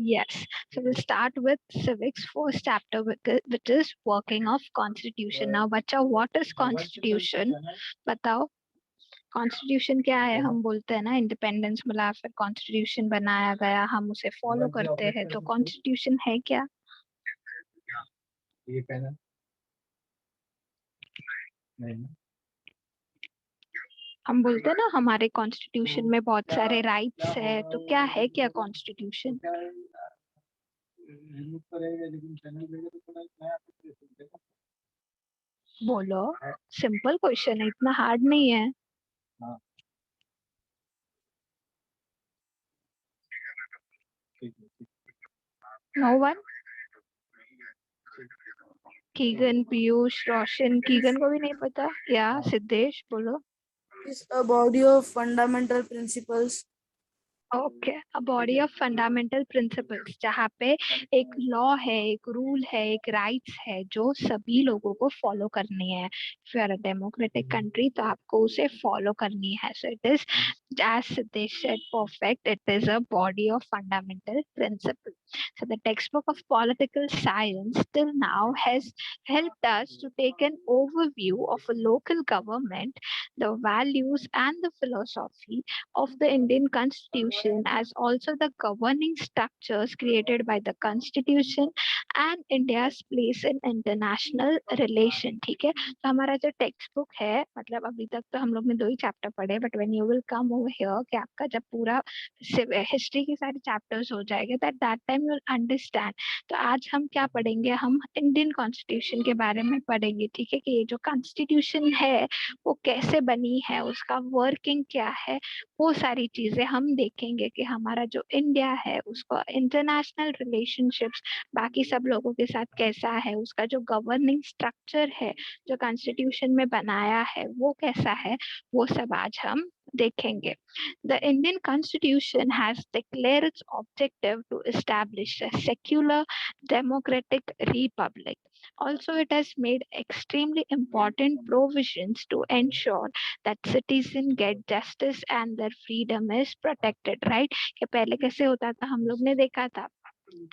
Yes. So we'll start with civics first chapter, which is working of constitution. Now बच्चा, what is constitution? बताओ, constitution क्या है? हम बोलते हैं ना इंडिपेंडेंस मिला, फिर कॉन्स्टिट्यूशन बनाया गया, हम उसे फॉलो करते हैं, तो कॉन्स्टिट्यूशन है क्या? हम बोलते हैं ना हमारे कॉन्स्टिट्यूशन में बहुत सारे राइट्स है, तो क्या है क्या कॉन्स्टिट्यूशन? बोलो, सिंपल क्वेश्चन है, इतना हार्ड नहीं है। No one? Keegan, Piyush, Roshan, Keegan को भी नहीं पता या सिद्धेश? बोलो। Is a body of fundamental principles. Okay, a body of fundamental principles, जहाँ पे एक लॉ है, एक रूल है, एक राइट्स है जो सभी लोगों को फॉलो करनी है। If you are a democratic country तो आपको उसे फॉलो करनी है। So it is, as they said, perfect, it is a body of fundamental principle. So the textbook of political science till now has helped us to take an overview of a local government, the values and the philosophy of the Indian Constitution, as also the governing structures created by the Constitution and India's place in international relation. ठीक है, तो हमारा जो text book है, मतलब अभी तक तो हम लोग ने 2 ही चैप्टर पढ़े, but when you will come over here कि आपका जब पूरा हिस्ट्री के सारे चैप्टर्स हो जाएंगे, that time you will understand. तो आज हम क्या पढ़ेंगे? हम इंडियन कॉन्स्टिट्यूशन के बारे में पढ़ेंगे। ठीक है, कि ये जो कॉन्स्टिट्यूशन है वो कैसे बनी है, उसका वर्किंग क्या है, वो सारी चीजें हम देखेंगे कि हमारा जो इंडिया है उसका इंटरनेशनल रिलेशनशिप्स बाकी सब लोगों के साथ कैसा है, उसका जो गवर्निंग स्ट्रक्चर है जो कॉन्स्टिट्यूशन में बनाया है वो कैसा है, वो सब आज हम देखेंगे। The Indian Constitution has declared its objective to establish a secular democratic republic. Also, it has made extremely important provisions to ensure that citizens get justice and their freedom is protected, right? कि पहले कैसे होता था, हम लोग ने देखा था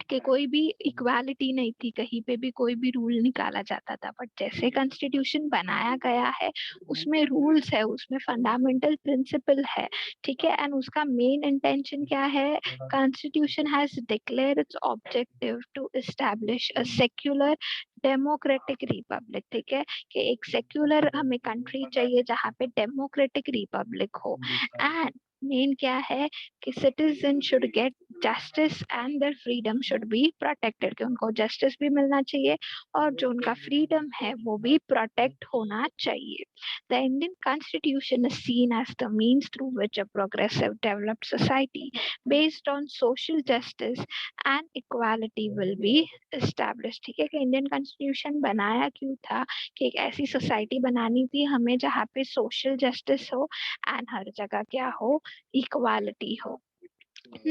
कि कोई भी इक्वालिटी नहीं थी, कहीं पे भी कोई भी रूल निकाला जाता था, बट जैसे कॉन्स्टिट्यूशन बनाया गया है उसमें रूल्स है, उसमें फंडामेंटल प्रिंसिपल है। ठीक है, एंड उसका मेन इंटेंशन क्या है? Constitution has declared its objective to establish a secular democratic republic. ठीक है, कि एक सेक्युलर हमें कंट्री चाहिए जहाँ पे डेमोक्रेटिक रिपब्लिक हो। एंड मेन क्या है कि citizen should get justice and their freedom should be protected, कि उनको जस्टिस भी मिलना चाहिए और जो उनका फ्रीडम है वो भी प्रोटेक्ट होना चाहिए। The Indian constitution is seen as the means through which a progressive developed society based on social justice and equality will be establish. ठीक है, कि इंडियन कॉन्स्टिट्यूशन बनाया क्यों था? कि एक ऐसी सोसाइटी बनानी थी हमें जहाँ पे सोशल जस्टिस हो एंड हर जगह क्या हो? इक्वालिटी हो।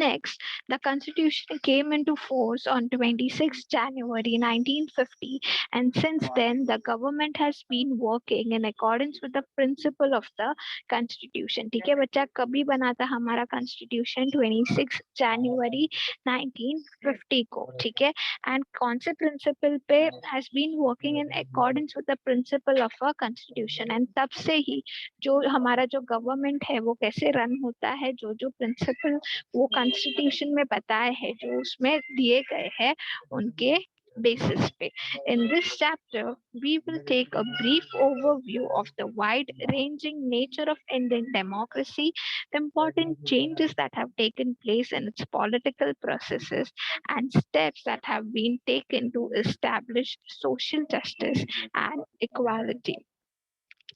Next, the Constitution came into force on 26 January 1950, and since then, the government has been working in accordance with the principle of the Constitution. ठीक है बच्चा, कभी बना था हमारा Constitution? 26 January 1950 को। ठीक है, and कौन से principle पे has been working in accordance with the principle of a Constitution, and तब से ही जो हमारा जो गवर्नमेंट है वो कैसे रन होता है, जो जो प्रिंसिपल वो कॉन्स्टिट्यूशन में बताए हैं, जो उसमें दिए गए हैं, उनके basis पे. In this chapter, we will take a brief overview of the wide-ranging nature of Indian democracy, the important changes that have taken place in its political processes, and steps that have been taken to establish social justice and equality.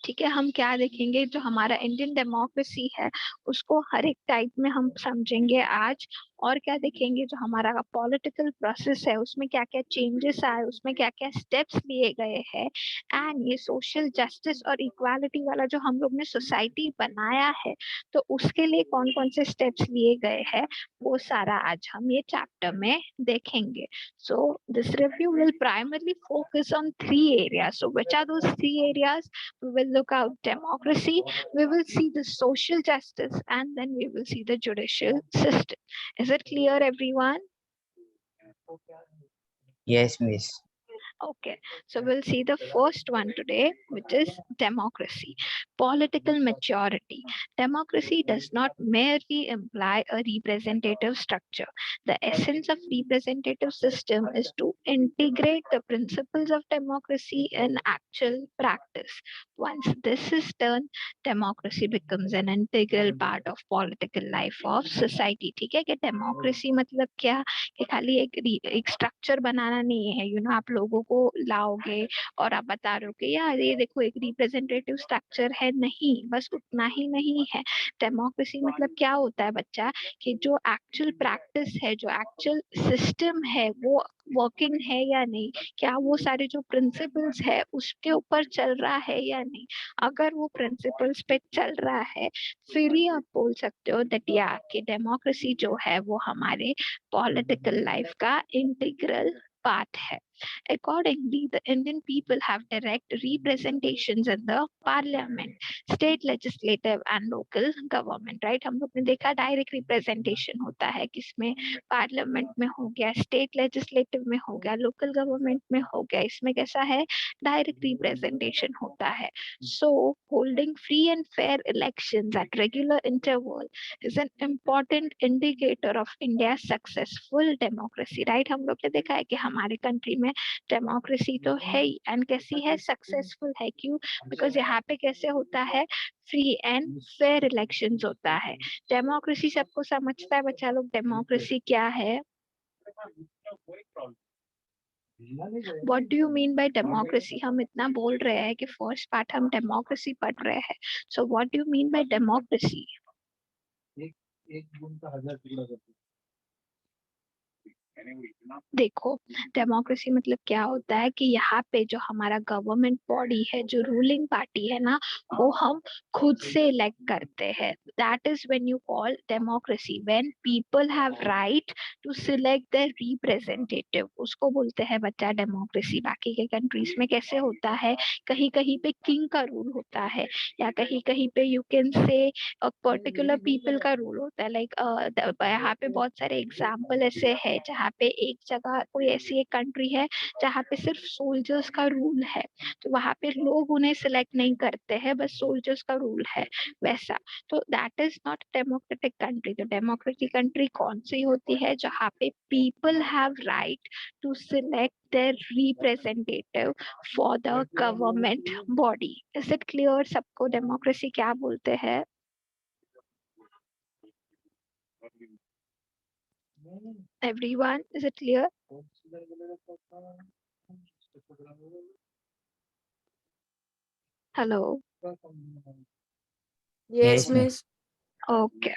ठीक है, हम क्या देखेंगे? जो हमारा Indian democracy है उसको हर एक टाइप में हम समझेंगे आज। और क्या देखेंगे? जो हमारा पॉलिटिकल प्रोसेस है उसमें क्या क्या चेंजेस आए, उसमें क्या क्या स्टेप्स लिए गए हैं, एंड ये सोशल जस्टिस और इक्वालिटी वाला जो हम लोग ने सोसाइटी बनाया है तो उसके लिए कौन कौन से स्टेप्स लिए गए हैं, वो सारा आज हम ये चैप्टर में देखेंगे। So this review will primarily focus on 3 areas. So which are those 3 areas? We will look at democracy, we will see the social justice, and then we will see the judicial system. Is it clear, everyone? Yes, miss. Okay, so we'll see the first one today, which is democracy. Political maturity. Democracy does not merely imply a representative structure. The essence of representative system is to integrate the principles of democracy in actual practice. Once this is done, democracy becomes an integral part of political life of society. ठीक है कि democracy मतलब क्या, कि खाली एक structure बनाना नहीं है, आप लोगों को लाओगे और आप बता रहे हो कि यार ये देखो एक रिप्रेजेंटेटिव स्ट्रक्चर है, नहीं, बस उतना ही नहीं है। डेमोक्रेसी मतलब क्या होता है बच्चा, कि जो एक्चुअल प्रैक्टिस है, जो एक्चुअल सिस्टम है, वो वर्किंग है या नहीं, क्या वो सारे जो प्रिंसिपल्स है उसके ऊपर चल रहा है या नहीं। अगर वो प्रिंसिपल्स पे चल रहा है, फिर ही आप बोल सकते हो दैट या कि डेमोक्रेसी जो है वो हमारे political life का integral part है। Accordingly, the Indian people have direct representations in the parliament, state legislative and local government, right? हम लोग ने देखा direct representation होता है किसमें, पार्लियामेंट में हो गया, स्टेट लेजिस्लेटिव में हो गया, लोकल गवर्नमेंट में हो गया। इसमें कैसा है, डायरेक्ट रिप्रेजेंटेशन होता है। So, holding free and fair elections at regular interval is an important indicator of India's successful democracy, right? हम लोग ने देखा है कि हमारे कंट्री में डेमोक्रेसी तो है ही, एंड कैसी है, सक्सेसफुल है। क्यों? बिकॉज यहाँ पे कैसे होता है, फ्री एंड फेयर इलेक्शंस होता है। डेमोक्रेसी सबको समझता है बच्चा लोग, डेमोक्रेसी क्या है। What do you mean by democracy? हम इतना बोल रहे हैं कि फर्स्ट पार्ट हम डेमोक्रेसी पढ़ रहे हैं, so what do you mean by democracy? देखो, डेमोक्रेसी मतलब क्या होता है कि यहाँ पे जो हमारा गवर्नमेंट बॉडी है, जो रूलिंग पार्टी है ना, वो हम खुद से इलेक्ट करते हैं। That is when you call democracy, when people have right to select their representative, उसको बोलते हैं बच्चा डेमोक्रेसी। बाकी के कंट्रीज में कैसे होता है, कहीं कहीं पे किंग का रूल होता है, या कहीं कहीं पे you can say particular people का रूल होता है। लाइक यहाँ पे बहुत सारे एग्जाम्पल ऐसे है, जहाँ पे एक जगह कोई ऐसी एक कंट्री है जहाँ पे सिर्फ सोल्जर्स का रूल है, तो वहां पे लोग उन्हें सिलेक्ट नहीं करते हैं, बस सोल्जर्स का रूल है वैसा। तो that is not democratic country. तो डेमोक्रेटिक कंट्री कौन सी होती है, जहाँ पे people have right to select their representative for the government body. Is it clear सबको डेमोक्रेसी क्या बोलते हैं? Everyone, is it clear? Hello. Yes, Yes, miss. miss. Okay,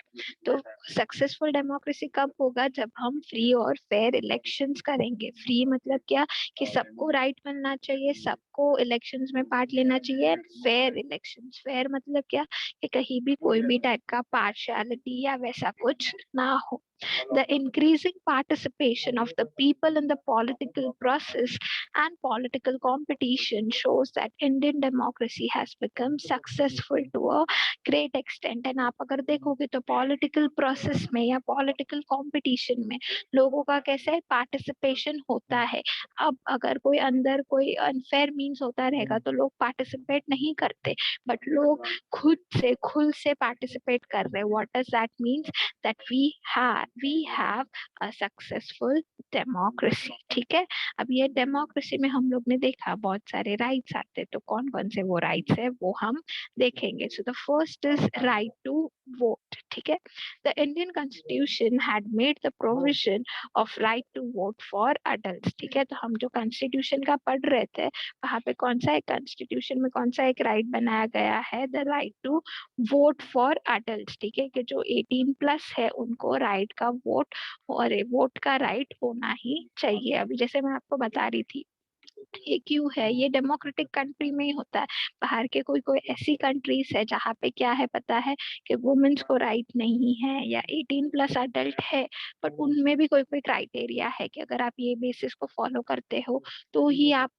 तो सक्सेसफुल डेमोक्रेसी कब होगा, जब हम फ्री और फेयर इलेक्शंस करेंगे। फ्री मतलब क्या, कि सबको राइट मिलना चाहिए, सबको इलेक्शंस में पार्ट लेना चाहिए। फेयर इलेक्शंस, फेयर मतलब क्या, कि कहीं भी कोई भी टाइप का पार्शियलिटी या वैसा कुछ ना हो। The increasing participation of the people in the political process and political competition shows that Indian democracy has become successful to a great extent. And आप अगर देखोगे तो पॉलिटिकल प्रोसेस में या पॉलिटिकल कंपटीशन में लोगों का कैसे पार्टिसिपेशन होता है। अब अगर कोई अंदर कोई अनफेयर मीन्स होता रहेगा तो लोग पार्टिसिपेट नहीं करते, बट लोग खुद से पार्टिसिपेट कर रहे हैं। What does that means, that we have a successful democracy. ठीक है, अब ये डेमोक्रेसी में हम लोग ने देखा बहुत सारे राइट्स आते हैं, तो कौन कौन से वो राइट्स है वो हम देखेंगे। So the first is right to vote. ठीक है, the Indian constitution had made the provision of right to vote for adult. ठीक है, तो हम जो कॉन्स्टिट्यूशन का पढ़ रहे थे, वहां पे कौन सा एक कॉन्स्टिट्यूशन में कौन सा एक राइट बनाया गया है, the right to vote for adult. ठीक है, कि जो 18 प्लस है उनको राइट का वोट और वोट का राइट होना ही चाहिए। अभी जैसे मैं आपको बता रही थी ये क्यों है? ये डेमोक्रेटिक कंट्री में ही होता है। बाहर के कोई कोई ऐसी कंट्रीज है जहाँ पे क्या है पता है कि वुमेन्स को राइट नहीं है या 18+ अडल्ट है, बट उनमें भी कोई कोई क्राइटेरिया है कि अगर आप ये बेसिस को फॉलो करते हो तो ही आप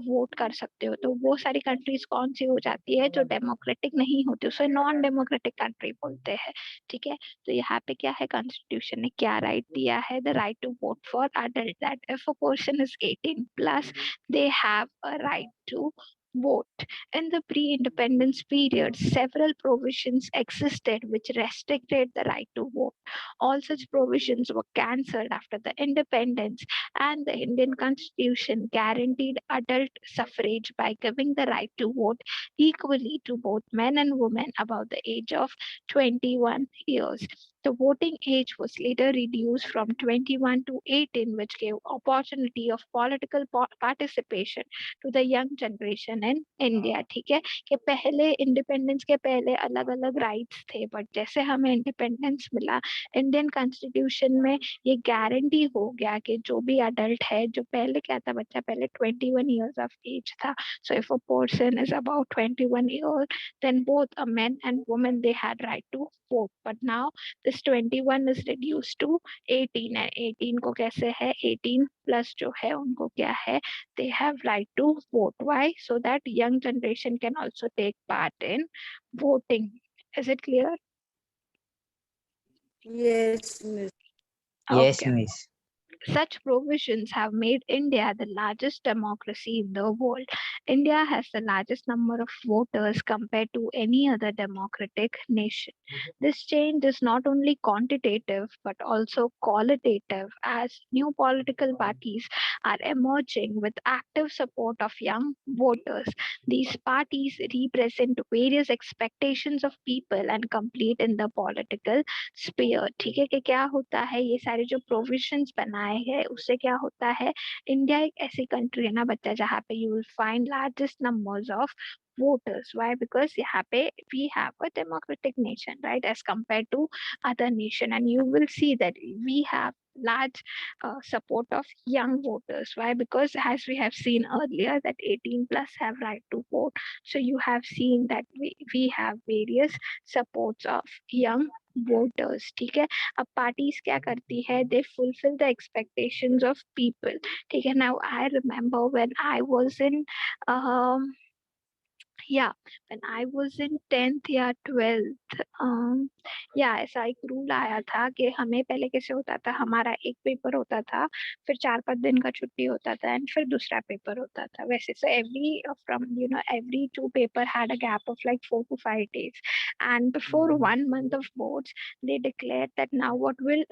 वोट कर सकते हो। तो वो सारी कंट्रीज कौन सी हो जाती है जो डेमोक्रेटिक नहीं होती, उसे नॉन डेमोक्रेटिक कंट्री बोलते हैं। ठीक है, तो यहाँ पे क्या है, कॉन्स्टिट्यूशन ने क्या राइट दिया है, the right to vote for adult, that if a person is 18+, they have a right to vote. In the pre-independence period, several provisions existed which restricted the right to vote. All such provisions were cancelled after the independence, and the Indian Constitution guaranteed adult suffrage by giving the right to vote equally to both men and women above the age of 21 years. The voting age was later reduced from 21 to 18, which gave opportunity of political participation to the young generation in India. ठीक है, कि पहले independence के पहले अलग अलग rights थे, but जैसे हमें इंडिपेंडेंस मिला, इंडियन कॉन्स्टिट्यूशन में ये गारंटी हो गया कि जो भी अडल्ट है, जो पहले क्या था बच्चा, पहले 21 ईयर्स ऑफ एज था, so if a person is about 21 years, then both a men and women they had right to vote. But now this 21 is reduced to 18, and 18 को कैसे है, 18+ जो है उनको क्या है, they have right to vote. Why? So that young generation can also take part in voting. Is it clear? Yes, miss. Yes, Okay. miss. Such provisions have made India the largest democracy in the world. India has the largest number of voters compared to any other democratic nation. This change is not only quantitative but also qualitative, as new political parties are emerging with active support of young voters. These parties represent various expectations of people and compete in the political sphere. ठीक है, कि क्या होता है, ये सारे जो provisions बनाए हैं उससे क्या होता है, इंडिया एक ऐसी कंट्री है ना बच्चा जहाँ पे you will find largest numbers of voters. Why? Because यहाँ पे we have a democratic nation, right, as compared to other nation, and you will see that we have large support of young voters. Why? Because as we have seen earlier that 18+ have right to vote, so you have seen that we have various supports of young voters. ठीक है, अब parties क्या करती है, they fulfil the expectations of people. ठीक है, now I remember when I was in yeah, when I was in 10th या 12th, या ऐसा एक रूल आया था कि हमें पहले कैसे होता था, हमारा एक पेपर होता था, फिर 4-5 दिन का छुट्टी होता था, एंड फिर दूसरा पेपर होता था वैसे. So every 2 paper had a gap of like 4 to 5 days, and before 1 month of boards they declared that now what will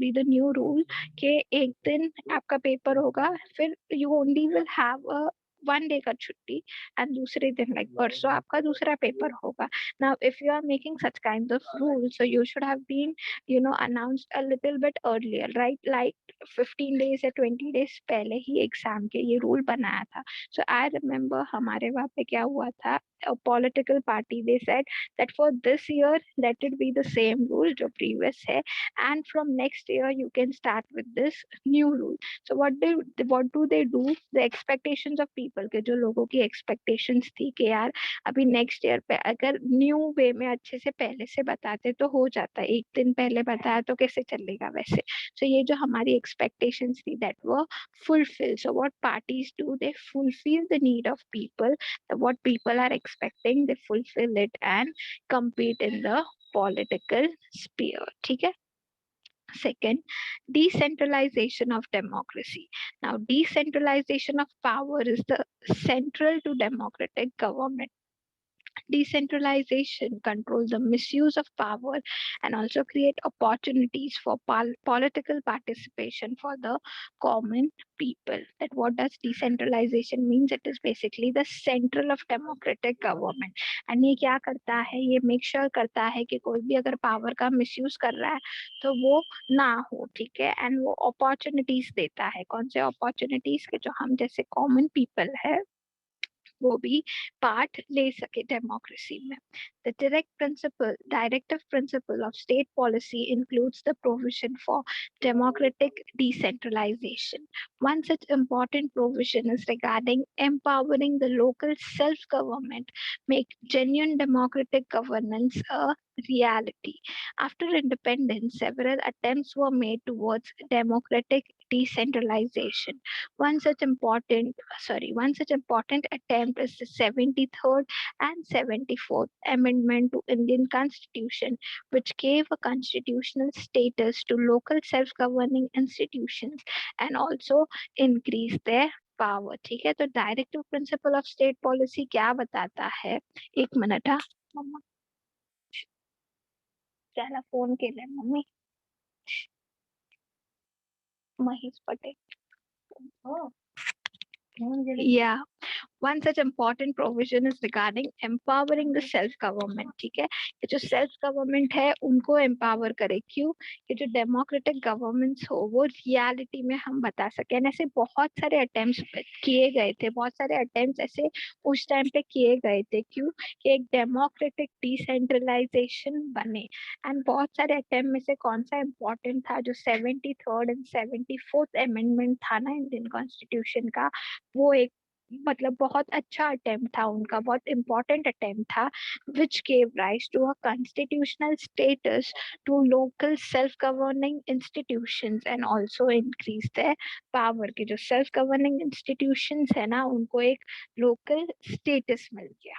be the new rule, कि एक दिन आपका पेपर होगा, फिर you only will have a 1 day का छुट्टी, and दूसरे दिन लाइक परसों आपका दूसरा पेपर होगा. Now if you are making such kind of rule, so you should have been announced a little bit earlier, right, like 15 days या 20 days पहले ही एग्जाम के ये रूल बनाया था. सो आई रिमेम्बर हमारे वहाँ पे क्या हुआ था, a political party they said that for this year let it be the same rule जो previous है, and from next year you can start with this new rule. So what do they do, the expectations of people, के जो लोगों की expectations थी कि यार अभी next year पे अगर new way में अच्छे से पहले से बताते तो हो जाता, एक दिन पहले बताया तो कैसे चलेगा वैसे. So ये जो हमारी expectations थी that were fulfilled. So what parties do, they fulfill the need of people, what people are expecting, they fulfill it and compete in the political sphere. ठीक है. Second, decentralization of democracy. Now, decentralization of power is the central to democratic government. Decentralization controls the misuse of power and also create opportunities for political participation for the common people. That what does decentralization means? It is basically the central of democratic government. And ये क्या करता है, ये make sure करता है कि कोई भी अगर power का misuse कर रहा है तो वो ना हो. ठीक है, and वो opportunities देता है. कौन से opportunities के जो हम जैसे common people है वो भी पार्ट ले सके डेमोक्रेसी में. The directive principle of state policy includes the provision for democratic decentralization. One such important provision is regarding empowering the local self-government, make genuine democratic governance a reality. After independence, several attempts were made towards democratic decentralization. One such important attempt is the 73rd and 74th Amendment to Indian Constitution, which gave a constitutional status to local self-governing institutions and also increased their power. ठीक है, तो directive principle of state policy क्या बताता है? एक minute. हाँ मम्मा, त्याला phone केलाय mummy. Mahesh Patel. Yeah. One such important provision is regarding empowering the self government. ठीक है, ये जो self government है उनको empower करे. क्यों? ये जो democratic governments हो वो reality में हम बता सके. ऐसे बहुत सारे attempts किए गए थे, बहुत सारे attempts ऐसे उस टाइम पे किए गए थे. क्यों? कि एक democratic decentralization बने. And बहुत सारे attempt में से कौन सा important था? जो 73rd and 74th amendment था ना Indian Constitution का, वो एक मतलब बहुत अच्छा अटेम्प्ट था उनका, बहुत इम्पोर्टेंट अटेम्प्ट था, which gave rise to a constitutional status to local self-governing institutions and also increased their power. के जो self-governing institutions है ना उनको एक local status मिल गया.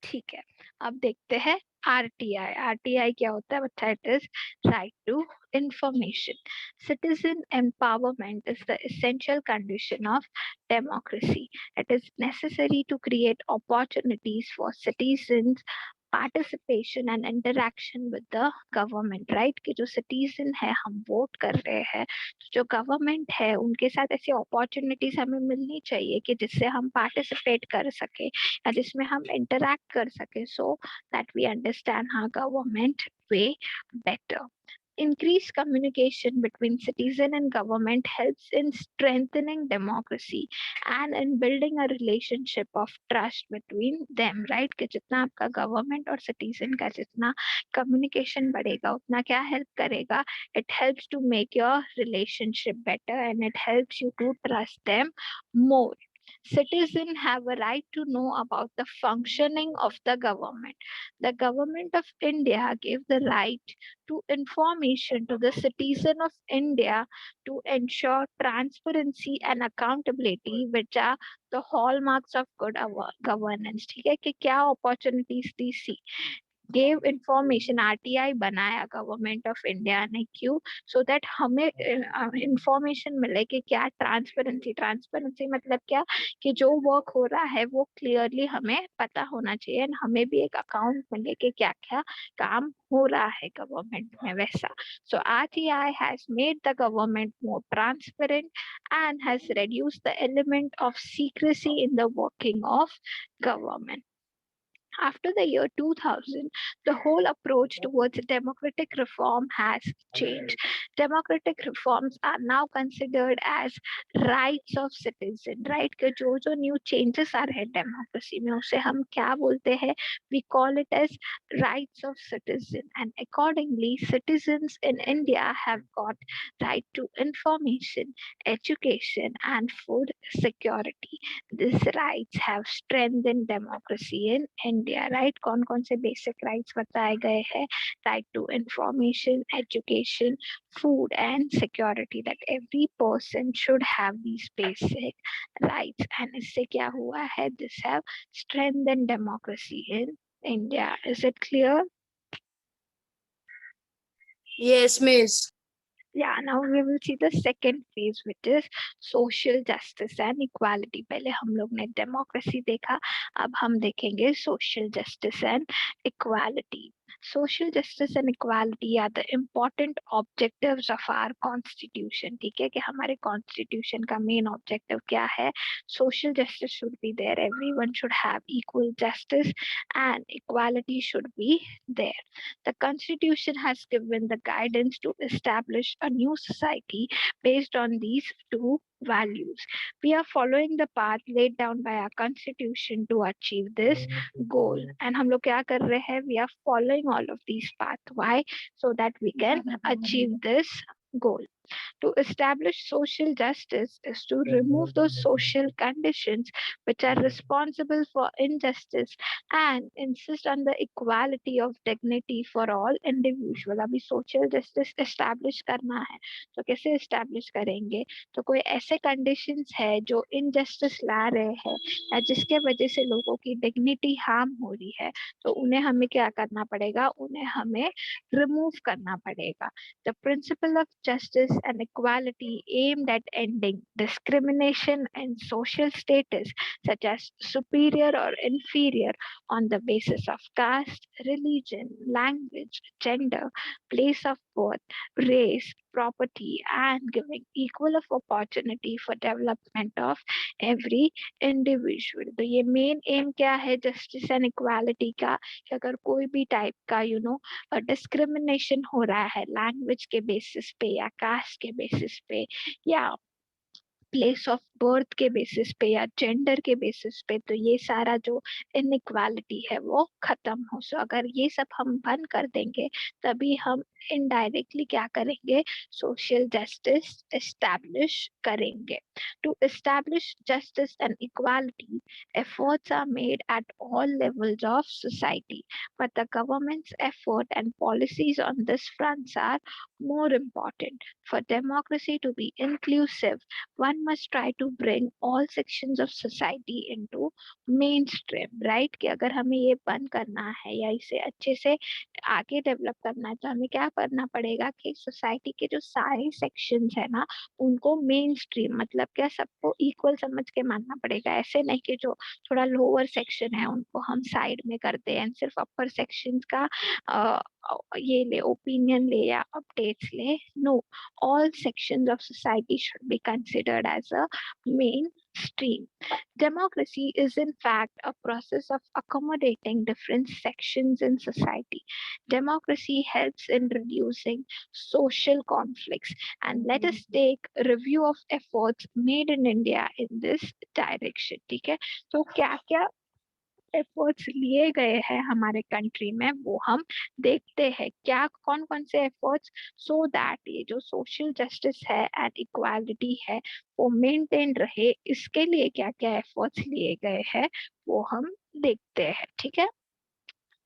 ठीक है, अब देखते हैं आरटीआई. आरटीआई क्या होता है बच्चा? It is right to information. Citizen empowerment is the essential condition of democracy. It is necessary to create opportunities for citizens participation and interaction with the government, right? कि जो citizen है हम vote कर रहे हैं, तो जो government है उनके साथ ऐसी opportunities हमें मिलनी चाहिए कि जिससे हम participate कर सके या जिसमें हम interact कर सके, so that we understand how government way better. Increased communication between citizen and government helps in strengthening democracy and in building a relationship of trust between them, right? कि जितना आपका government और citizen का जितना communication बढ़ेगा उतना क्या help करेगा? It helps to make your relationship better and it helps you to trust them more. Citizens have a right to know about the functioning of the government. The government of India gave the right to information to the citizen of India to ensure transparency and accountability, which are the hallmarks of good governance. ठीक है, कि क्या opportunities दी सी gave information. RTI बनाया government of India ने. क्यों? So that हमें information मिले कि क्या ट्रांसपेरेंसी मतलब क्या? कि जो वर्क हो रहा है वो क्लियरली हमें पता होना चाहिए एंड हमें भी एक अकाउंट मिले कि क्या क्या काम हो रहा है गवर्नमेंट में वैसा. So RTI has made the government more transparent and has reduced the element of secrecy in the working of government. After the year 2000, the whole approach towards democratic reform has changed. Democratic reforms are now considered as rights of citizen, right? कि जो new changes आ रहे हैं democracy में उसे हम क्या बोलते हैं? We call it as rights of citizen, and accordingly, citizens in India have got right to information, education, and food security. These rights have strengthened democracy in India, right? कौन-कौन से basic rights बताए गए हैं? Right to information, education, food and security, that every person should have these basic rights. And इससे क्या हुआ है? This have strengthened democracy in India. Is it clear? Yes, miss. Yeah, now we will see the second phase, which is social justice and equality. पहले हम लोग ने democracy देखा, अब हम देखेंगे social justice and equality. Social justice and equality are the important objectives of our constitution. ठीक है, कि हमारे constitution का main objective क्या है? Social justice should be there. Everyone should have equal justice and equality should be there. The constitution has given the guidance to establish a new society based on these two values. We are following the path laid down by our constitution to achieve this goal. And हम लोग क्या कर रहे हैं? We are following all of these paths. Why? So that we can achieve this goal. To establish social justice is to remove those social conditions which are responsible for injustice and insist on the equality of dignity for all individual. अभी social justice establish करना है, तो कैसे establish करेंगे? तो कोई ऐसे conditions है जो injustice ला रहे हैं या जिसके वजह से लोगों की dignity harm हो रही है, तो उन्हें हमें क्या करना पड़ेगा? उन्हें हमें remove करना पड़ेगा. The principle of justice and equality aimed at ending discrimination and social status, such as superior or inferior, on the basis of caste, religion, language, gender, place of birth, race, property, and giving equal of opportunity for development of every individual. तो ये main aim क्या है justice and equality का, कि अगर कोई भी type का डिस्क्रिमिनेशन हो रहा है लैंग्वेज के बेसिस पे या कास्ट के बेसिस पे या प्लेस ऑफ बर्थ के बेसिस पे या जेंडर के बेसिस पे, तो ये सारा जो इनइक्वालिटी है वो खत्म हो. सो अगर ये सब हम बंद कर देंगे तभी हम इनडायरेक्टली क्या करेंगे? सोशल जस्टिस एस्टैब्लिश करेंगे. To establish justice and equality efforts are made at all levels of society, but the government's effort and policies on this fronts are more important. For democracy to be inclusive, one must try to bring all sections of society into mainstream, right? कि अगर हमें ये बंद करना है या इसे अच्छे से आगे डेवलप करना है तो हमें क्या करना पड़ेगा कि सोसाइटी के जो सारे सेक्शंस है ना उनको मेन स्ट्रीम, मतलब क्या सबको इक्वल समझ के मानना पड़ेगा. ऐसे नहीं कि जो थोड़ा लोअर सेक्शन है उनको हम साइड में कर दें एंड सिर्फ अपर सेक्शंस का ये ले ओपिनियन ले या अपडेट्स ले. No, all sections of society should be considered as a mainstream. Democracy is in fact a process of accommodating different sections in society. Democracy helps in reducing social conflicts, and let us take a review of efforts made in India in this direction. ठीक है, तो क्या क्या efforts लिए गए हैं हमारे country में वो हम देखते हैं. क्या कौन कौन से एफर्ट्स, सो दैट ये जो सोशल जस्टिस है एंड इक्वालिटी है वो मेंटेन रहे, इसके लिए क्या क्या एफर्ट्स लिए गए हैं वो हम देखते हैं. ठीक है.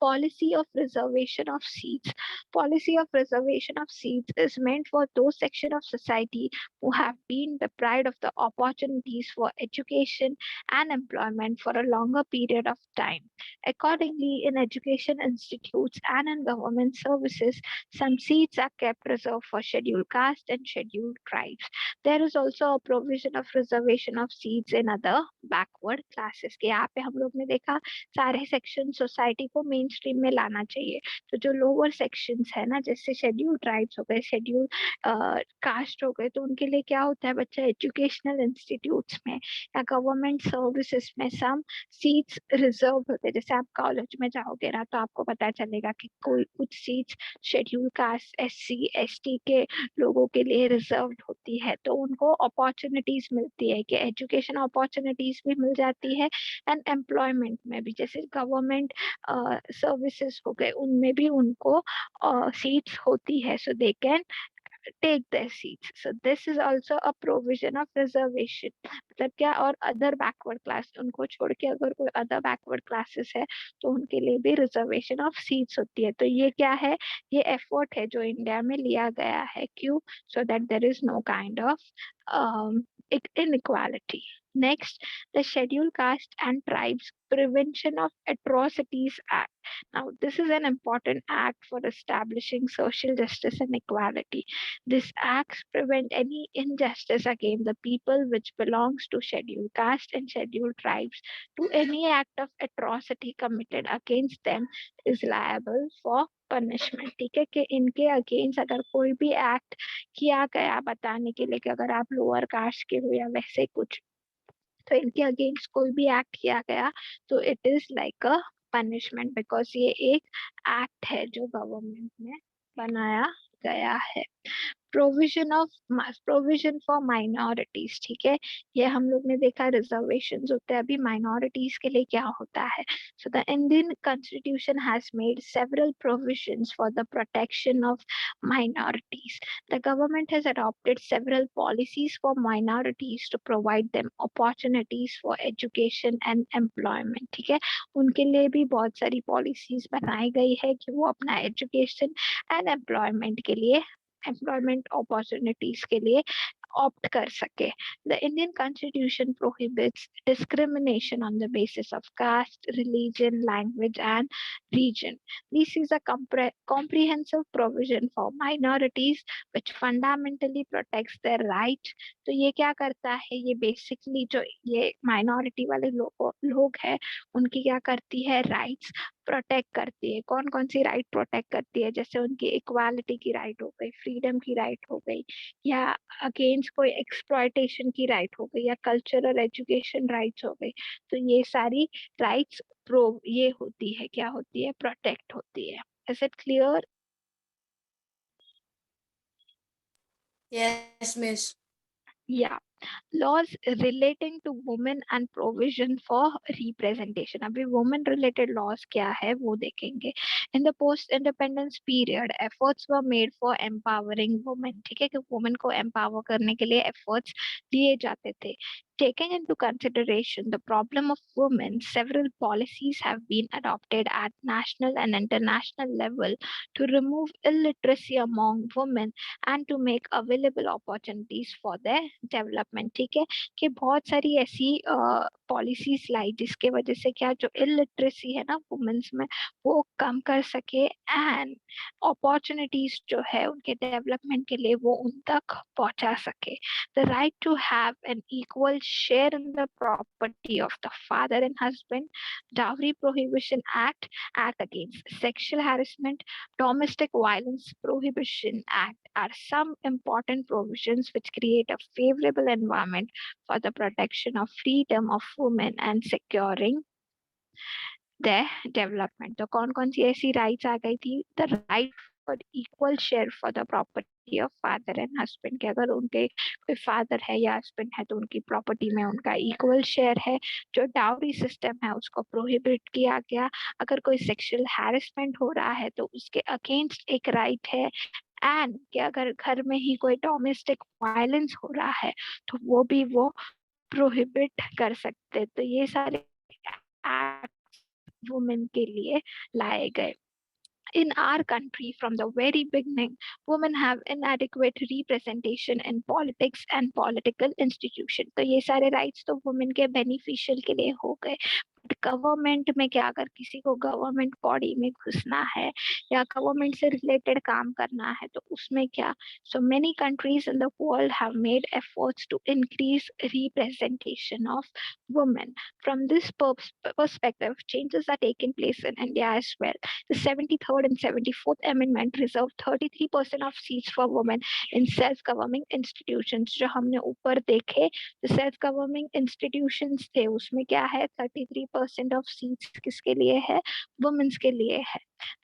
Policy of reservation of seats. Policy of reservation of seats is meant for those sections of society who have been deprived of the opportunities for education and employment for a longer period of time. Accordingly, in education institutes and in government services, some seats are kept reserved for scheduled caste and scheduled tribes. There is also a provision of reservation of seats in other backward classes. कि यहाँ पे हम लोग ने देखा सारे section society को main stream में लाना चाहिए. तो जो लोअर सेक्शंस है ना, जैसे शेड्यूल ट्राइब्स हो गए, शेड्यूल कास्ट हो गए, तो उनके लिए क्या होता है बच्चा, एजुकेशनल इंस्टीट्यूट्स में या गवर्नमेंट सर्विसेज में सम सीट्स रिजर्व होते हैं. जैसे आप कॉलेज में जाओगे ना तो आपको पता चलेगा कि कोई कुछ seats schedule caste, SC ST के लोगों के लिए रिजर्व्ड होती है, तो उनको अपॉर्चुनिटीज मिलती है कि एजुकेशन अपॉर्चुनिटीज भी मिल जाती है एंड एम्प्लॉयमेंट में भी. जैसे गवर्नमेंट सर्विसेज हो गए उनमें भी उनको सीट्स होती है, so they can take their seats. So this is also a provision of reservation. मतलब क्या, और other backward class उनको छोड़ के अगर कोई other backward classes है तो उनके लिए भी reservation of seats होती है. तो ये क्या है, ये effort है जो इंडिया में लिया गया है. क्यों? So that there is no kind of inequality. Next, the Scheduled Caste and Tribes Prevention of Atrocities Act. Now, this is an important act for establishing social justice and equality. This acts prevent any injustice against the people which belongs to scheduled caste and scheduled tribes. To any act of atrocity committed against them is liable for punishment. ठीक है, कि इनके against अगर कोई भी act किया गया, बताने के लिए कि अगर आप लोअर कास्ट के हो या वैसे कुछ, तो इनके अगेंस्ट कोई भी एक्ट किया गया तो it is like a punishment, because ये एक एक्ट है जो गवर्नमेंट ने बनाया गया है. प्रोविजन फॉर माइनॉरिटीज, ठीक है, ये हम लोग ने देखा रिजर्वेशन होते हैं, अभी माइनॉरिटीज के लिए क्या होता है. So the Indian constitution has made several provisions for the protection of minorities. The government has adopted several policies for minorities to provide them opportunities for education and employment. ठीक है, उनके लिए भी बहुत सारी पॉलिसीज बनाई गई है कि वो अपना एजुकेशन एंड एम्प्लॉयमेंट अपॉर्चुनिटीज के लिए opt कर सके. The Indian Constitution prohibits discrimination on the basis of caste, religion, language and region. This is a comprehensive provision for minorities which fundamentally protects their rights. तो ये क्या करता है, ये बेसिकली जो ये माइनॉरिटी वाले लोग हैं उनकी क्या करती है, राइट्स प्रोटेक्ट करती है. कौन कौन सी राइट प्रोटेक्ट करती है, जैसे उनकी इक्वालिटी की राइट हो गई, फ्रीडम की राइट हो गई, या अगेंस्ट कोई एक्सप्लॉयटेशन की राइट हो गई, या कल्चरल एजुकेशन राइट्स हो गई. तो ये सारी राइट्स ये होती है, क्या होती है, प्रोटेक्ट होती है. Is it clear? Yes, miss. या laws relating to women and provision for representation. अभी women related laws क्या है वो देखेंगे. In the post independence period efforts were made for empowering women. ठीक है, कि women को empower करने के लिए efforts लिए जाते थे. Taking into consideration the problem of women, several policies have been adopted at national and international level to remove illiteracy among women and to make available opportunities for their development. ठीक है, कि बहुत सारी ऐसी policies लाई जिसके वजह से क्या, जो इलिटरेसी है ना वुमेन्स में, वो कम कर सके एंड अपॉर्चुनिटीज जो है उनके डेवलपमेंट के लिए वो उन तक पहुंचा सके. The right to have an equal share in the property of the father and husband, dowry prohibition act against sexual harassment, domestic violence prohibition act are some important provisions which create a favorable environment for the protection of freedom of women and securing their development. तो कौन कौन सी ऐसी rights आ गई थी? The right for equal share for the property of father and husband, कि अगर उनके कोई father है या husband है तो उनकी property में उनका equal share है. जो dowry system है उसको prohibit किया गया. अगर कोई sexual harassment हो रहा है तो उसके against एक right है. एंड कि अगर घर में ही कोई डोमेस्टिक वायलेंस हो रहा है तो वो भी वो प्रोहिबिट कर सकते. तो ये सारे एक्ट वुमेन के लिए लाए गए. In our country, from the very beginning, women have inadequate representation in politics and political institutions. तो ये सारे rights तो women के beneficial के लिए हो गए. गवर्नमेंट में क्या, अगर किसी को गवर्नमेंट बॉडी में घुसना है या गवर्नमेंट से रिलेटेड काम करना है तो उसमें क्या. So many countries in the world have made efforts to increase representation of women. From this perspective, changes are taking place in India as well. The 73rd and 74th Amendment reserved 33% of seats for women in self-governing institutions. जो हमने ऊपर देखे, जो self-governing institutions थे उसमें क्या है, 33% of seats किसके लिए है, women's के लिए है.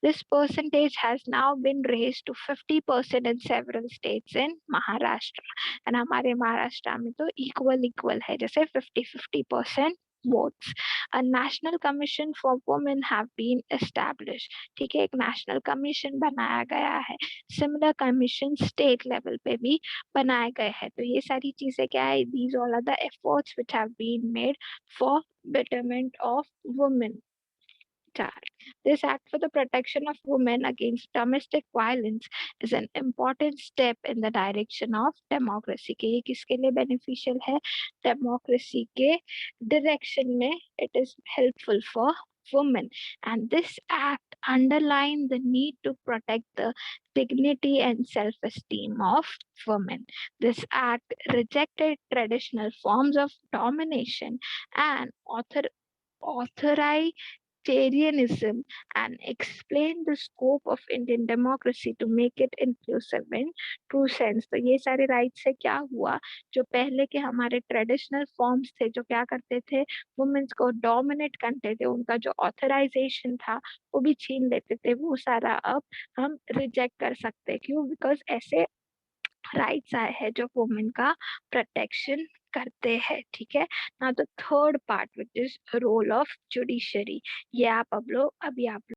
This percentage has now been raised to 50% in several states in Maharashtra. And हमारे महाराष्ट्र में तो equal है, जैसे 50-50% votes. A national commission for women have been established. ठीक है, एक national commission बनाया गया है. Similar commission state level पे भी बनाए गए हैं. तो ये सारी चीजें क्या है, these all are the efforts which have been made for betterment of women. This act for the protection of women against domestic violence is an important step in the direction of democracy. के ये किसके लिए beneficial है, democracy के direction में it is helpful for women. And this act underlined the need to protect the dignity and self-esteem of women. This act rejected traditional forms of domination and authoritarianism and explain the scope of Indian democracy to make it inclusive in true sense. तो ये सारे rights से क्या हुआ, जो पहले के हमारे ट्रेडिशनल फॉर्म्स थे जो क्या करते थे, वुमेन्स को डोमिनेट करते थे, उनका जो ऑथराइजेशन था वो भी छीन लेते थे, वो सारा अब हम रिजेक्ट कर सकते हैं. क्यों? बिकॉज ऐसे राइट्स आए हैं जो वुमेन का प्रोटेक्शन करते हैं, ठीक है। Now the third part which is role of judiciary, ये आप अब लो अभी आप